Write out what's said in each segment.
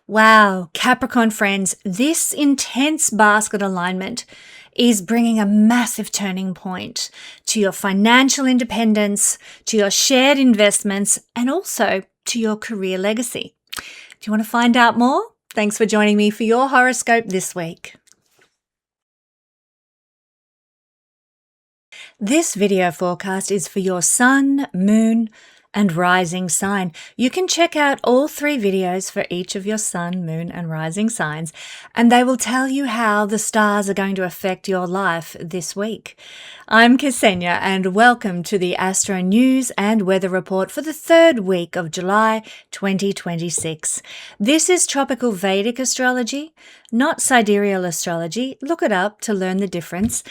Wow, Capricorn friends, this intense basket alignment is bringing a massive turning point to your financial independence, to your shared investments, and also to your career legacy. Do you want to find out more? Thanks for joining me for your horoscope this week. This video forecast is for your sun, moon, and rising sign. You can check out all 3 videos for each of your sun, moon, and rising signs, and they will tell you how the stars are going to affect your life this week. I'm Kesenya, and welcome to the Astro News and Weather Report for the 3rd week of July 2026. This is Tropical Vedic Astrology, not Sidereal Astrology. Look it up to learn the difference.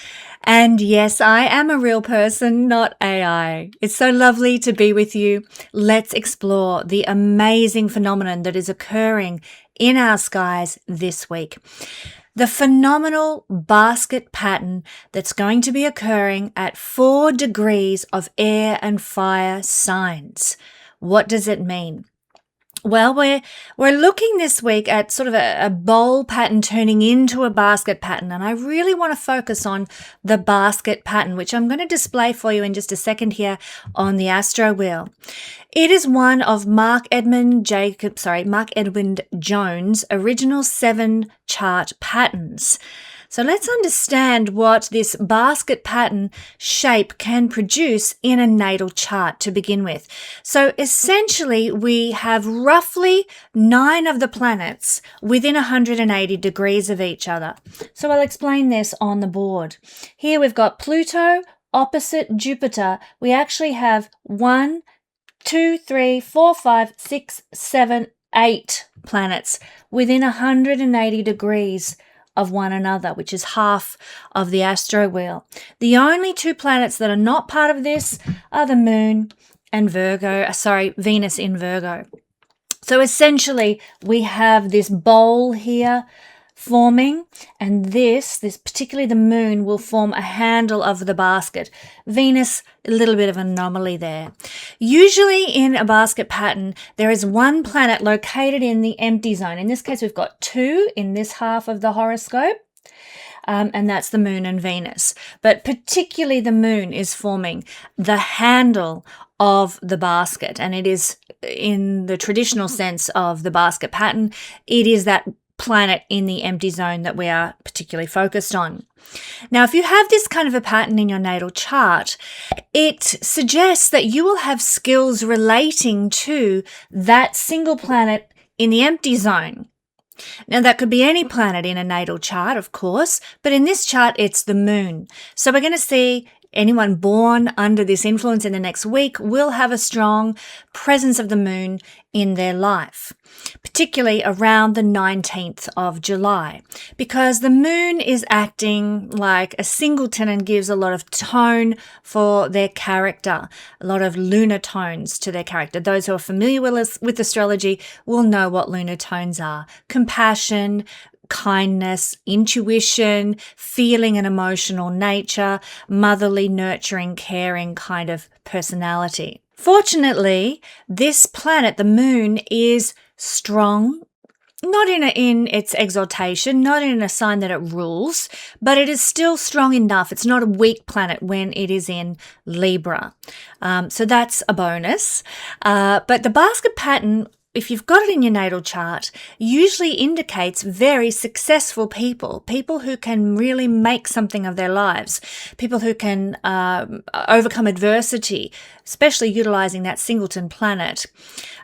And yes, I am a real person, not AI. It's so lovely to be with you. Let's explore the amazing phenomenon that is occurring in our skies this week. The phenomenal basket pattern that's going to be occurring at 4 degrees of air and fire signs. What does it mean? Well, we're looking this week at sort of a bowl pattern turning into a basket pattern, and I really want to focus on the basket pattern, which I'm going to display for you in just a second here on the Astro Wheel. It is one of Mark Edmund Jones' original 7 chart patterns. So let's understand what this basket pattern shape can produce in a natal chart to begin with. So essentially, we have roughly 9 of the planets within 180 degrees of each other. So I'll explain this on the board. Here we've got Pluto opposite Jupiter. We actually have 1, 2, 3, 4, 5, 6, 7, 8 planets within 180 degrees of one another, which is half of the astro wheel. The only 2 planets that are not part of this are the moon and Venus in Virgo. So essentially, we have this bowl here forming, and this particularly the moon will form a handle of the basket. Venus, a little bit of an anomaly there. Usually in a basket pattern, there is 1 planet located in the empty zone. In this case, we've got 2 in this half of the horoscope. And that's the moon and Venus. But particularly the moon is forming the handle of the basket. And it is, in the traditional sense of the basket pattern, it is that planet in the empty zone that we are particularly focused on. Now, if you have this kind of a pattern in your natal chart, it suggests that you will have skills relating to that single planet in the empty zone. Now, that could be any planet in a natal chart, of course, but in this chart, it's the moon. So we're going to see anyone born under this influence in the next week will have a strong presence of the moon in their life, particularly around the 19th of July, because the moon is acting like a singleton and gives a lot of tone for their character, a lot of lunar tones to their character. Those who are familiar with astrology will know what lunar tones are: compassion, kindness, intuition, feeling and emotional nature, motherly, nurturing, caring kind of personality. Fortunately, this planet, the moon, is strong, not in its exaltation, not in a sign that it rules, but it is still strong enough. It's not a weak planet when it is in Libra. So that's a bonus. But the basket pattern, if you've got it in your natal chart, usually indicates very successful people who can really make something of their lives, people who can overcome adversity, especially utilizing that singleton planet.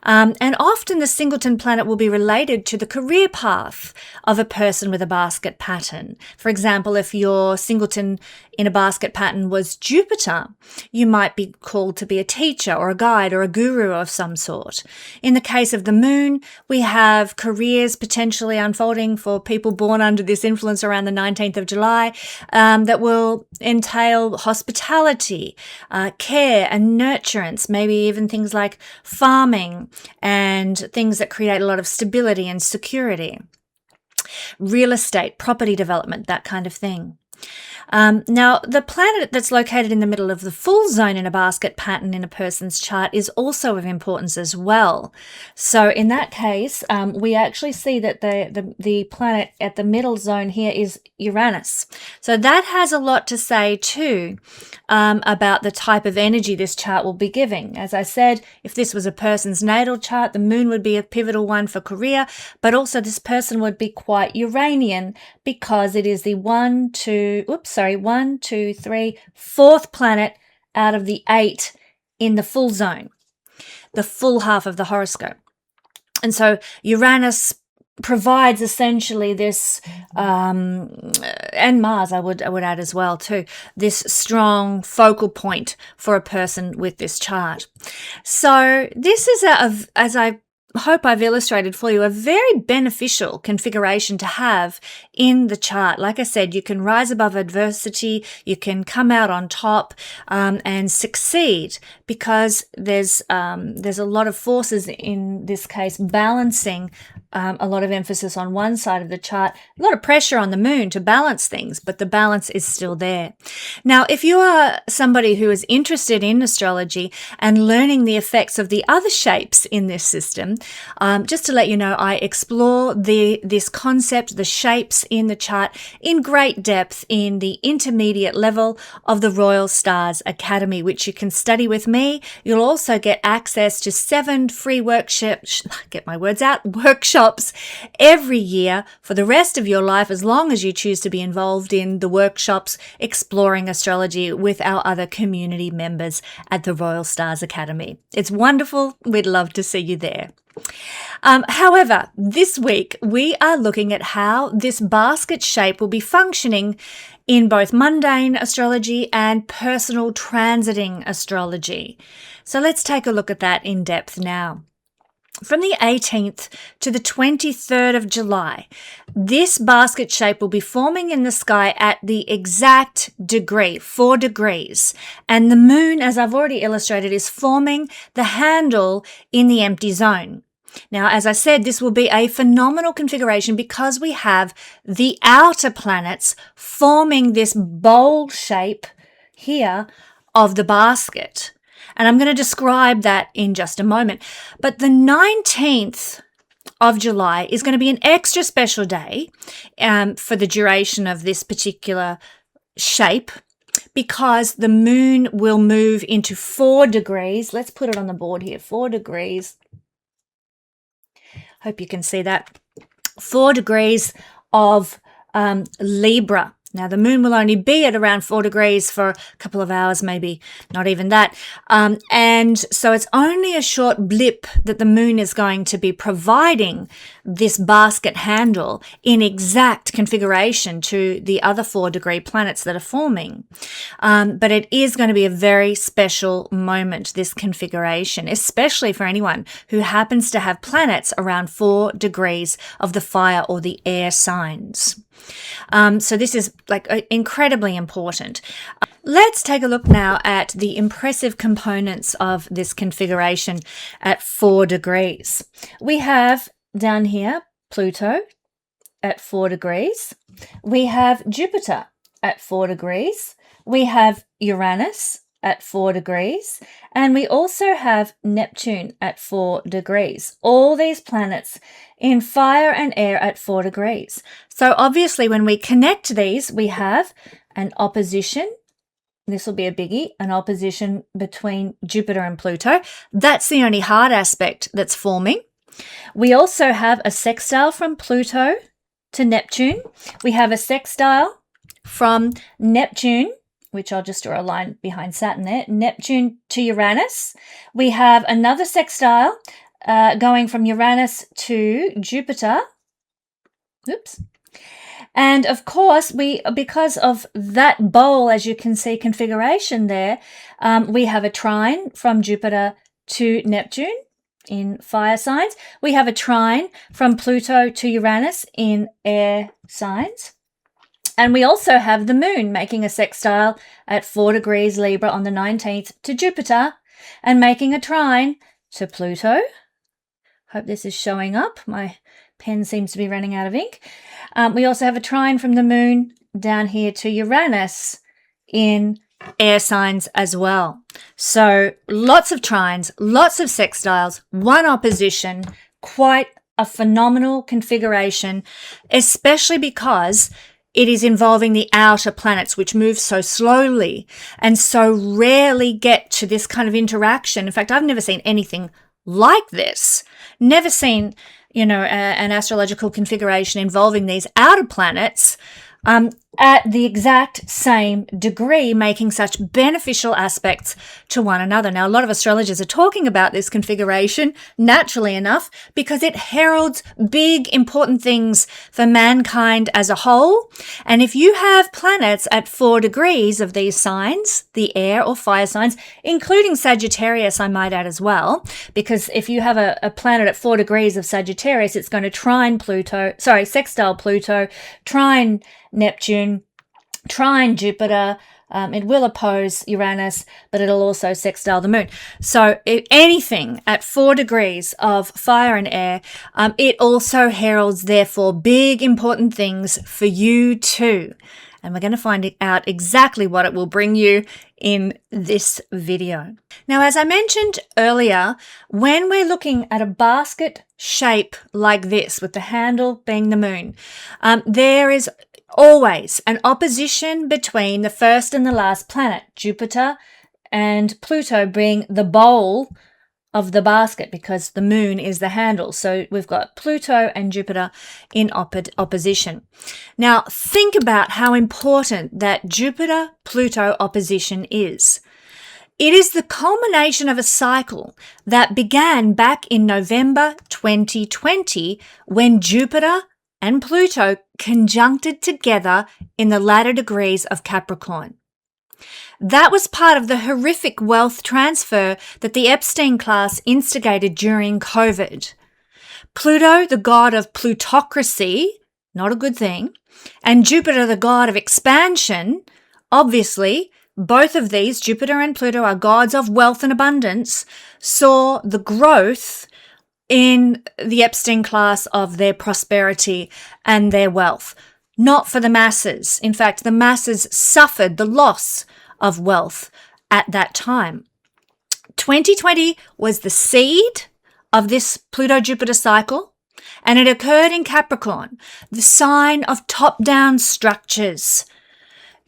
And often the singleton planet will be related to the career path of a person with a basket pattern. For example, if your singleton in a basket pattern was Jupiter, you might be called to be a teacher or a guide or a guru of some sort. In the case of the moon, we have careers potentially unfolding for people born under this influence around the 19th of July that will entail hospitality, care and nurturance, maybe even things like farming and things that create a lot of stability and security. Real estate, property development, that kind of thing. Now, the planet that's located in the middle of the full zone in a basket pattern in a person's chart is also of importance as well. So in that case, we actually see that the planet at the middle zone here is Uranus. So that has a lot to say too about the type of energy this chart will be giving. As I said, if this was a person's natal chart, the moon would be a pivotal one for career, but also this person would be quite Uranian because it is the fourth planet out of the 8 in the full zone, the full half of the horoscope. And so Uranus provides essentially this, and Mars I would add as well too, this strong focal point for a person with this chart. So this is, as I hope I've illustrated for you, a very beneficial configuration to have in the chart. Like I said, you can rise above adversity, you can come out on top and succeed because there's a lot of forces in this case balancing a lot of emphasis on one side of the chart, a lot of pressure on the moon to balance things, but the balance is still there. Now, if you are somebody who is interested in astrology and learning the effects of the other shapes in this system, just to let you know, I explore this concept, the shapes in the chart, in great depth in the intermediate level of the Royal Stars Academy, which you can study with me. You'll also get access to 7 free workshops every year for the rest of your life, as long as you choose to be involved in the workshops exploring astrology with our other community members at the Royal Stars Academy. It's wonderful. We'd love to see you there. However, this week we are looking at how this basket shape will be functioning in both mundane astrology and personal transiting astrology. So let's take a look at that in depth now. From the 18th to the 23rd of July, this basket shape will be forming in the sky at the exact degree, 4 degrees. And the moon, as I've already illustrated, is forming the handle in the empty zone. Now, as I said, this will be a phenomenal configuration because we have the outer planets forming this bowl shape here of the basket. And I'm going to describe that in just a moment. But the 19th of July is going to be an extra special day for the duration of this particular shape because the moon will move into 4 degrees. Let's put it on the board here, 4 degrees. Hope you can see that. 4 degrees of Libra. Now, the moon will only be at around 4 degrees for a couple of hours, maybe not even that. And so it's only a short blip that the moon is going to be providing this basket handle in exact configuration to the other 4-degree planets that are forming. But it is going to be a very special moment, this configuration, especially for anyone who happens to have planets around 4 degrees of the fire or the air signs. So this is incredibly important. Let's take a look now at the impressive components of this configuration at 4 degrees. We have down here Pluto at 4 degrees. We have Jupiter at 4 degrees. We have Uranus at 4 degrees. And we also have Neptune at 4 degrees. All these planets in fire and air at 4 degrees. So obviously when we connect these, we have an opposition. This will be a biggie, an opposition between Jupiter and Pluto. That's the only hard aspect that's forming. We also have a sextile from Pluto to Neptune. We have a sextile from Neptune, which I'll just draw a line behind Saturn there, Neptune to Uranus. We have another sextile going from Uranus to Jupiter. Oops. And of course, because of that bowl, as you can see, configuration there, we have a trine from Jupiter to Neptune in fire signs. We have a trine from Pluto to Uranus in air signs. And we also have the moon making a sextile at 4 degrees Libra on the 19th to Jupiter and making a trine to Pluto. Hope this is showing up. My pen seems to be running out of ink. We also have a trine from the moon down here to Uranus in air signs as well. So lots of trines, lots of sextiles, one opposition, quite a phenomenal configuration, especially because it is involving the outer planets, which move so slowly and so rarely get to this kind of interaction. In fact, I've never seen anything like this. Never seen, an astrological configuration involving these outer planets at the exact same degree, making such beneficial aspects to one another. Now, a lot of astrologers are talking about this configuration, naturally enough, because it heralds big, important things for mankind as a whole. And if you have planets at 4 degrees of these signs, the air or fire signs, including Sagittarius, I might add as well, because if you have a planet at 4 degrees of Sagittarius, it's going to sextile Pluto, trine Neptune, trine Jupiter. It will oppose Uranus, but it'll also sextile the moon. So anything at 4 degrees of fire and air, it also heralds, therefore, big important things for you too. And we're going to find out exactly what it will bring you in this video. Now, as I mentioned earlier, when we're looking at a basket shape like this, with the handle being the moon, there is always an opposition between the first and the last planet, Jupiter and Pluto being the bowl of the basket, because the moon is the handle. So we've got Pluto and Jupiter in opposition. Now, think about how important that Jupiter-Pluto opposition is. It is the culmination of a cycle that began back in November 2020 when Jupiter and Pluto conjuncted together in the latter degrees of Capricorn. That was part of the horrific wealth transfer that the Epstein class instigated during COVID. Pluto, the god of plutocracy, not a good thing, and Jupiter, the god of expansion, obviously, both of these, Jupiter and Pluto, are gods of wealth and abundance, saw the growth in the Epstein class of their prosperity and their wealth. Not for the masses. In fact, the masses suffered the loss of wealth at that time. 2020 was the seed of this Pluto-Jupiter cycle, and it occurred in Capricorn, the sign of top-down structures,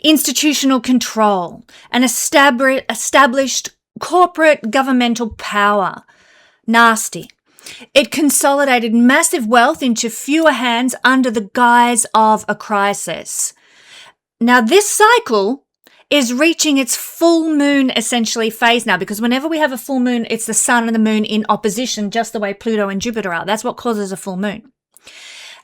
institutional control, and established corporate governmental power. Nasty. It consolidated massive wealth into fewer hands under the guise of a crisis. Now, this cycle is reaching its full moon, essentially, phase now, because whenever we have a full moon, it's the sun and the moon in opposition, just the way Pluto and Jupiter are. That's what causes a full moon.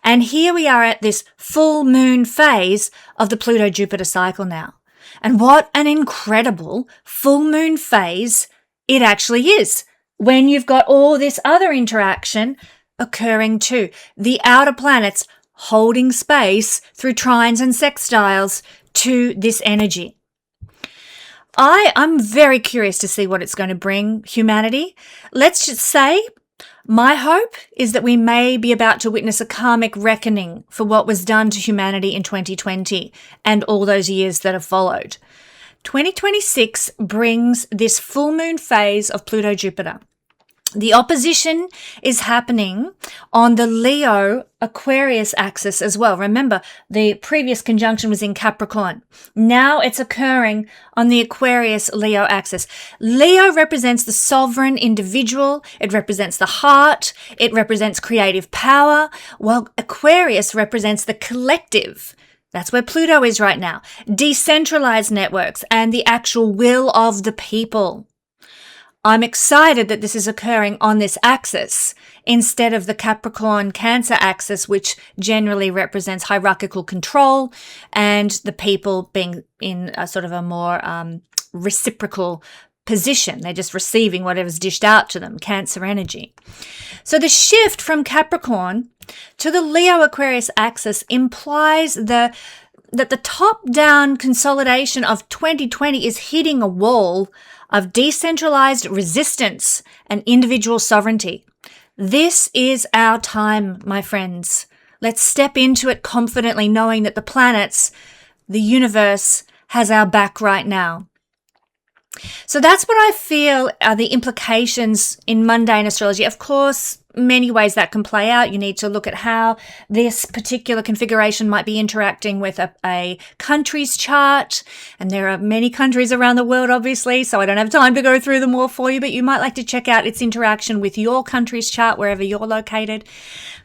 And here we are at this full moon phase of the Pluto-Jupiter cycle now. And what an incredible full moon phase it actually is, when you've got all this other interaction occurring too. The outer planets holding space through trines and sextiles to this energy. I'm very curious to see what it's going to bring humanity. Let's just say my hope is that we may be about to witness a karmic reckoning for what was done to humanity in 2020 and all those years that have followed. 2026 brings this full moon phase of Pluto-Jupiter. The opposition is happening on the Leo-Aquarius axis as well. Remember, the previous conjunction was in Capricorn. Now it's occurring on the Aquarius-Leo axis. Leo represents the sovereign individual. It represents the heart. It represents creative power, while Aquarius represents the collective. That's where Pluto is right now. Decentralized networks and the actual will of the people. I'm excited that this is occurring on this axis instead of the Capricorn-Cancer axis, which generally represents hierarchical control and the people being in a sort of a more reciprocal position. They're just receiving whatever's dished out to them, Cancer energy. So the shift from Capricorn to the Leo-Aquarius axis implies that the top-down consolidation of 2020 is hitting a wall of decentralized resistance and individual sovereignty. This is our time, my friends. Let's step into it confidently, knowing that the planets The universe has our back right now. So that's what I feel are the implications in mundane astrology. Of course, many ways that can play out. You need to look at how this particular configuration might be interacting with a country's chart. And there are many countries around the world, obviously, so I don't have time to go through them all for you, but you might like to check out its interaction with your country's chart, wherever you're located.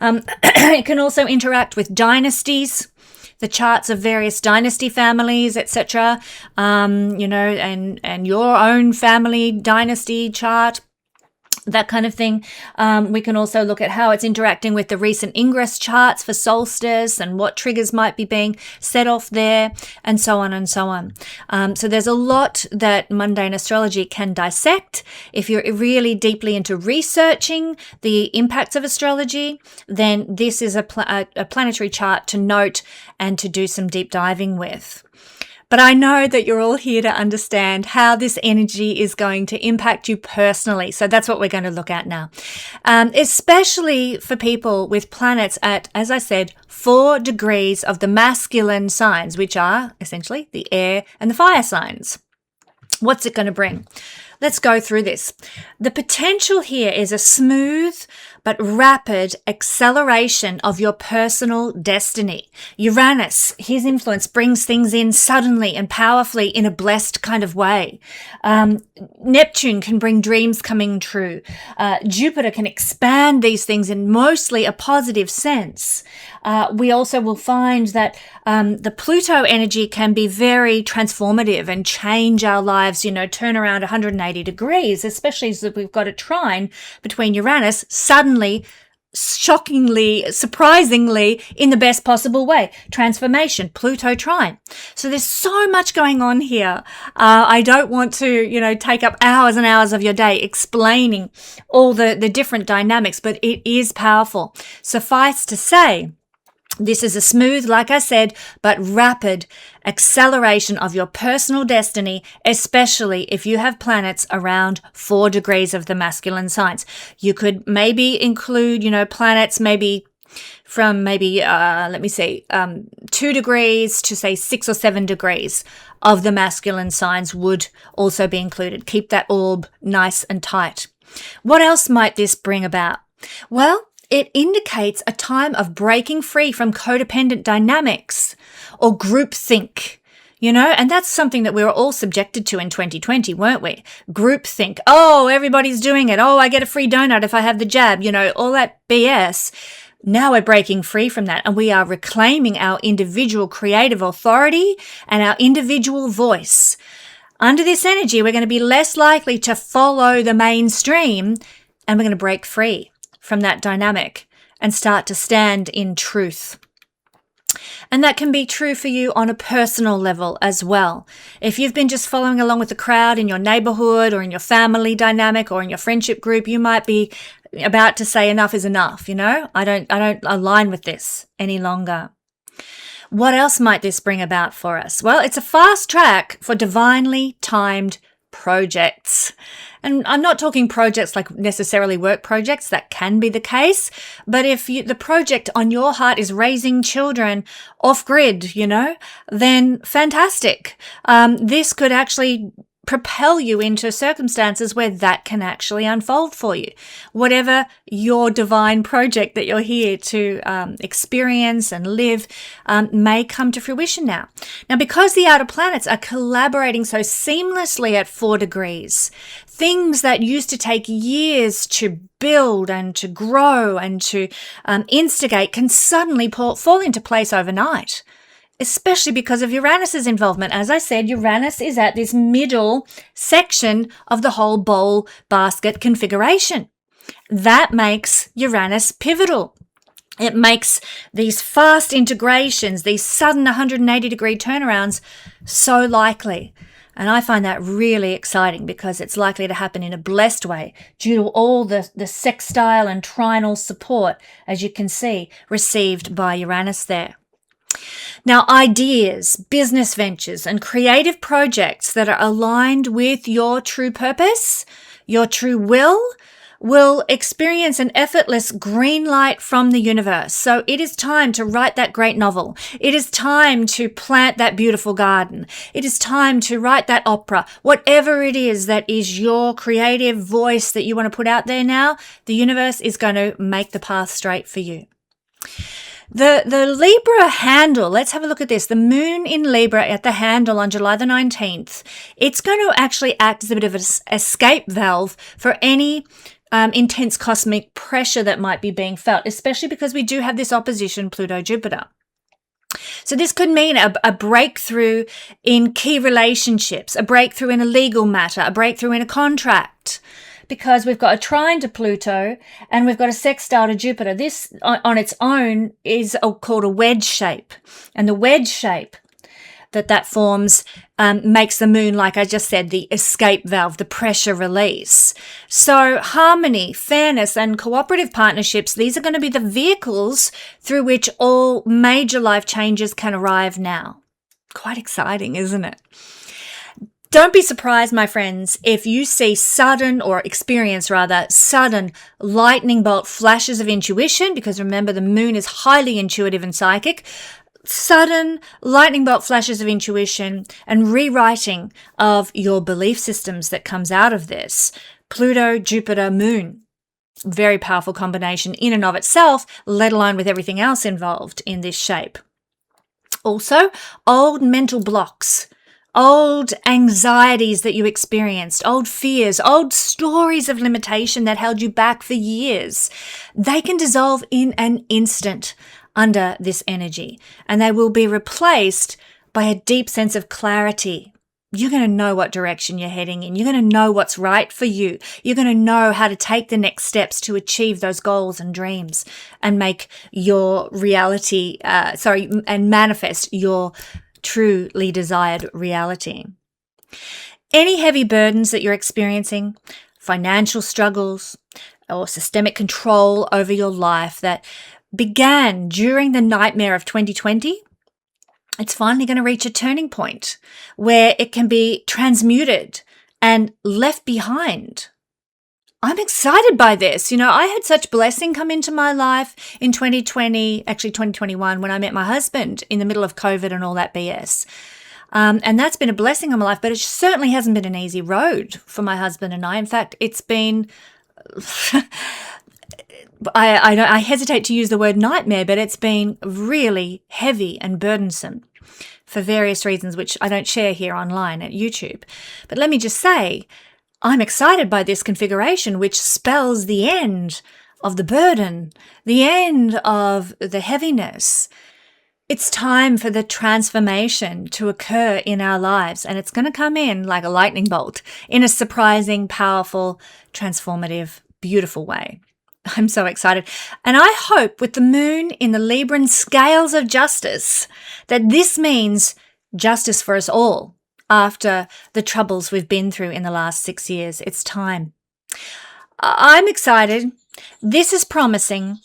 It can also interact with dynasties, the charts of various dynasty families, etc., and your own family dynasty chart, that kind of thing. We can also look at how it's interacting with the recent ingress charts for solstice and what triggers might be being set off there, and so on and so on. So there's a lot that mundane astrology can dissect. If you're really deeply into researching the impacts of astrology, then this is a planetary chart to note and to do some deep diving with. But I know that you're all here to understand how this energy is going to impact you personally. So that's what we're going to look at now. Especially for people with planets at, as I said, 4 degrees of the masculine signs, which are essentially the air and the fire signs. What's it going to bring? Let's go through this. The potential here is a smooth but rapid acceleration of your personal destiny. Uranus, his influence brings things in suddenly and powerfully in a blessed kind of way. Neptune can bring dreams coming true. Jupiter can expand these things in mostly a positive sense. We also will find that the Pluto energy can be very transformative and change our lives, turn around 180 degrees, especially as we've got a trine between Uranus, suddenly, shockingly, surprisingly, in the best possible way. Transformation, Pluto trine. So there's so much going on here. I don't want to, take up hours and hours of your day explaining all the different dynamics, but it is powerful. Suffice to say, this is a smooth, like I said, but rapid acceleration of your personal destiny, especially if you have planets around 4 degrees of the masculine signs. You could maybe include, planets maybe from 2 degrees to say 6 or 7 degrees of the masculine signs would also be included. Keep that orb nice and tight. What else might this bring about? Well, it indicates a time of breaking free from codependent dynamics or groupthink, and that's something that we were all subjected to in 2020, weren't we? Groupthink. Oh, everybody's doing it. Oh, I get a free donut if I have the jab, all that BS. Now we're breaking free from that and we are reclaiming our individual creative authority and our individual voice. Under this energy, we're going to be less likely to follow the mainstream and we're going to break free from that dynamic and start to stand in truth. And that can be true for you on a personal level as well. If you've been just following along with the crowd in your neighborhood or in your family dynamic or in your friendship group, you might be about to say enough is enough, I don't align with this any longer. What else might this bring about for us? Well, it's a fast track for divinely timed projects. And I'm not talking projects like necessarily work projects, that can be the case. But if the project on your heart is raising children off grid, then fantastic. This could actually propel you into circumstances where that can actually unfold for you. Whatever your divine project that you're here to experience and live may come to fruition now. Now, because the outer planets are collaborating so seamlessly at 4 degrees, things that used to take years to build and to grow and to instigate can suddenly fall into place overnight. Especially because of Uranus's involvement. As I said, Uranus is at this middle section of the whole bowl basket configuration. That makes Uranus pivotal. It makes these fast integrations, these sudden 180-degree turnarounds so likely. And I find that really exciting because it's likely to happen in a blessed way due to all the sextile and trinal support, as you can see, received by Uranus there. Now, ideas, business ventures, and creative projects that are aligned with your true purpose, your true will, will experience an effortless green light from the universe. So it is time to write that great novel. It is time to plant that beautiful garden. It is time to write that opera. Whatever it is that is your creative voice that you want to put out there now, the universe is going to make the path straight for you. The Libra handle, let's have a look at this. The moon in Libra at the handle on July the 19th, it's going to actually act as a bit of an escape valve for any intense cosmic pressure that might be being felt, especially because we do have this opposition Pluto-Jupiter. So this could mean a breakthrough in key relationships, a breakthrough in a legal matter, a breakthrough in a contract, because we've got a trine to Pluto and we've got a sextile to Jupiter. This on its own is called a wedge shape. And the wedge shape that forms makes the moon, like I just said, the escape valve, the pressure release. So harmony, fairness, and cooperative partnerships, these are going to be the vehicles through which all major life changes can arrive now. Quite exciting, isn't it? Don't be surprised, my friends, if you see experience sudden lightning bolt flashes of intuition, because remember, the moon is highly intuitive and psychic. Sudden lightning bolt flashes of intuition and rewriting of your belief systems that comes out of this. Pluto, Jupiter, Moon. Very powerful combination in and of itself, let alone with everything else involved in this shape. Also, old mental blocks, old anxieties that you experienced, old fears, old stories of limitation that held you back for years, they can dissolve in an instant under this energy, and they will be replaced by a deep sense of clarity. You're going to know what direction you're heading in. You're going to know what's right for you. You're going to know how to take the next steps to achieve those goals and dreams and make your reality, and manifest your truly desired reality. Any heavy burdens that you're experiencing, financial struggles or systemic control over your life that began during the nightmare of 2020, it's finally going to reach a turning point where it can be transmuted and left behind. I'm excited by this. I had such blessing come into my life in 2021, when I met my husband in the middle of COVID and all that BS. And that's been a blessing in my life, but it certainly hasn't been an easy road for my husband and I. In fact, it's been, I hesitate to use the word nightmare, but it's been really heavy and burdensome for various reasons, which I don't share here online at YouTube. But let me just say, I'm excited by this configuration, which spells the end of the burden, the end of the heaviness. It's time for the transformation to occur in our lives, and it's going to come in like a lightning bolt in a surprising, powerful, transformative, beautiful way. I'm so excited. And I hope with the moon in the Libran scales of justice that this means justice for us all. After the troubles we've been through in the last 6 years, it's time. I'm excited. This is promising.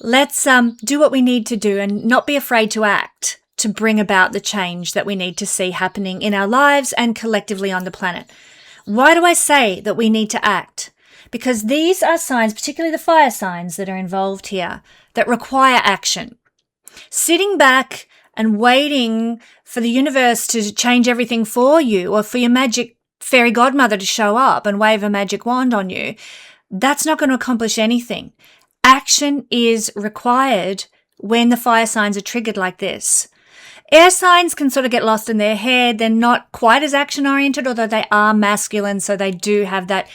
Let's do what we need to do and not be afraid to act to bring about the change that we need to see happening in our lives and collectively on the planet. Why do I say that we need to act? Because these are signs, particularly the fire signs that are involved here, that require action. Sitting back and waiting for the universe to change everything for you, or for your magic fairy godmother to show up and wave a magic wand on you, that's not going to accomplish anything. Action is required when the fire signs are triggered like this. Air signs can sort of get lost in their head. They're not quite as action-oriented, although they are masculine, so they do have that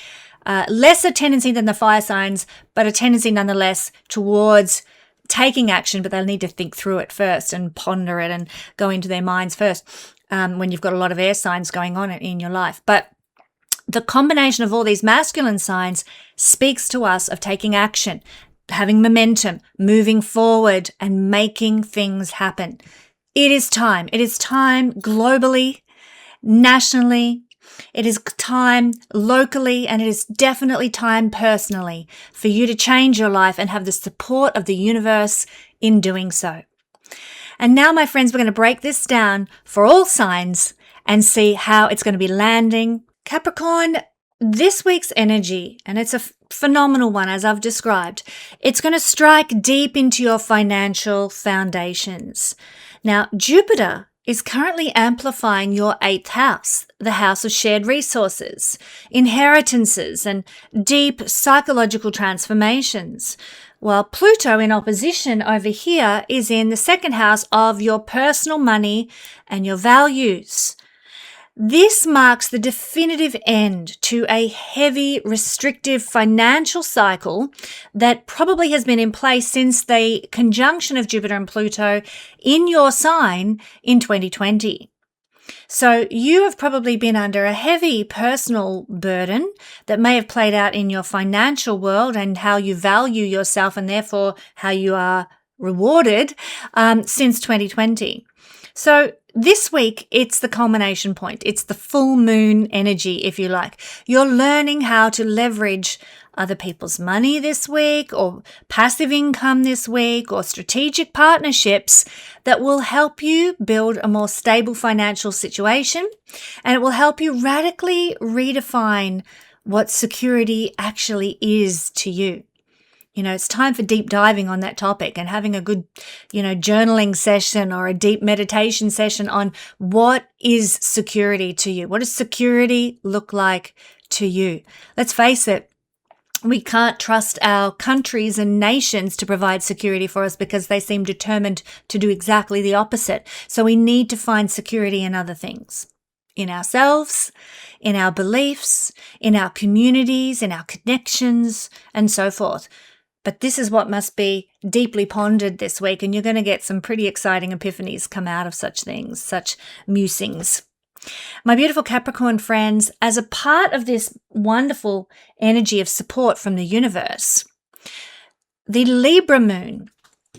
lesser tendency than the fire signs, but a tendency nonetheless towards taking action, but they'll need to think through it first and ponder it and go into their minds first when you've got a lot of air signs going on in your life. But the combination of all these masculine signs speaks to us of taking action, having momentum, moving forward and making things happen. It is time. It is time globally, nationally. It is time locally, and it is definitely time personally for you to change your life and have the support of the universe in doing so. And now, my friends, we're going to break this down for all signs and see how it's going to be landing. Capricorn, this week's energy, and it's a phenomenal one as I've described, it's going to strike deep into your financial foundations. Now, Jupiter is currently amplifying your 8th house, the house of shared resources, inheritances, and deep psychological transformations, while Pluto in opposition over here is in the 2nd house of your personal money and your values. This marks the definitive end to a heavy, restrictive financial cycle that probably has been in place since the conjunction of Jupiter and Pluto in your sign in 2020. So you have probably been under a heavy personal burden that may have played out in your financial world and how you value yourself and therefore how you are rewarded since 2020. So this week, it's the culmination point. It's the full moon energy, if you like. You're learning how to leverage other people's money this week, or passive income this week, or strategic partnerships that will help you build a more stable financial situation, and it will help you radically redefine what security actually is to you. You know, it's time for deep diving on that topic and having a good, journaling session or a deep meditation session on what is security to you? What does security look like to you? Let's face it, we can't trust our countries and nations to provide security for us because they seem determined to do exactly the opposite. So we need to find security in other things. In ourselves, in our beliefs, in our communities, in our connections, and so forth. But this is what must be deeply pondered this week, and you're going to get some pretty exciting epiphanies come out of such things, such musings. My beautiful Capricorn friends, as a part of this wonderful energy of support from the universe, the Libra moon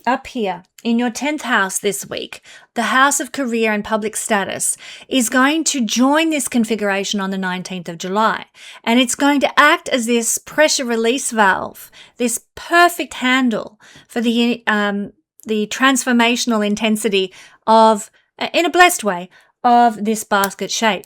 up here in your 10th house this week, the house of career and public status, is going to join this configuration on the 19th of July. And it's going to act as this pressure release valve, this perfect handle for the transformational intensity of, in a blessed way, of this basket shape.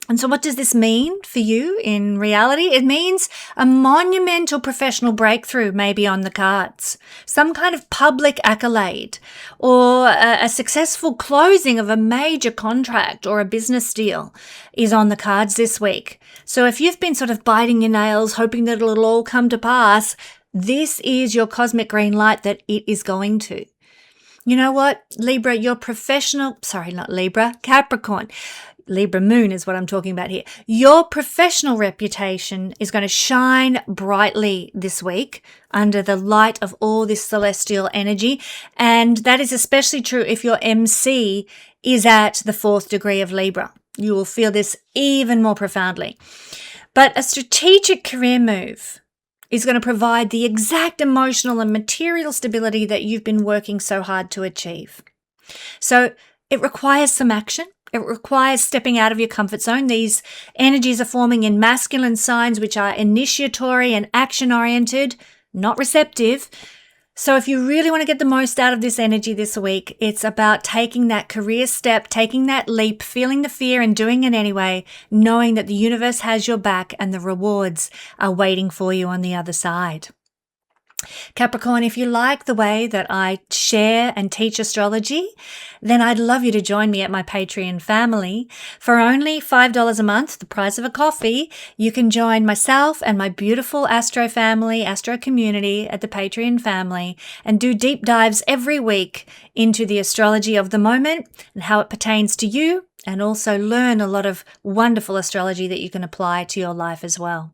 And so what does this mean for you in reality? It means a monumental professional breakthrough may be on the cards, some kind of public accolade, or a successful closing of a major contract or a business deal is on the cards this week. So if you've been sort of biting your nails, hoping that it'll all come to pass, this is your cosmic green light that it is going to. You know what, Libra, Capricorn. Libra moon is what I'm talking about here. Your professional reputation is going to shine brightly this week under the light of all this celestial energy. And that is especially true if your MC is at the 4th degree of Libra. You will feel this even more profoundly. But a strategic career move is going to provide the exact emotional and material stability that you've been working so hard to achieve. So it requires some action. It requires stepping out of your comfort zone. These energies are forming in masculine signs, which are initiatory and action-oriented, not receptive. So if you really want to get the most out of this energy this week, it's about taking that career step, taking that leap, feeling the fear and doing it anyway, knowing that the universe has your back and the rewards are waiting for you on the other side. Capricorn, if you like the way that I share and teach astrology, then I'd love you to join me at my Patreon family. For only $5 a month, the price of a coffee, you can join myself and my beautiful astro family, astro community at the Patreon family and do deep dives every week into the astrology of the moment and how it pertains to you, and also learn a lot of wonderful astrology that you can apply to your life as well.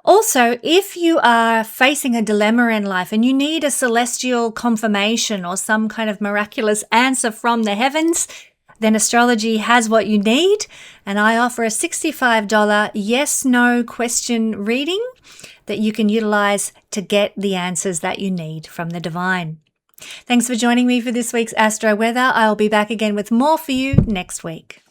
Also, if you are facing a dilemma in life and you need a celestial confirmation or some kind of miraculous answer from the heavens, then astrology has what you need. And I offer a $65 yes/no question reading that you can utilize to get the answers that you need from the divine. Thanks for joining me for this week's Astro Weather. I'll be back again with more for you next week.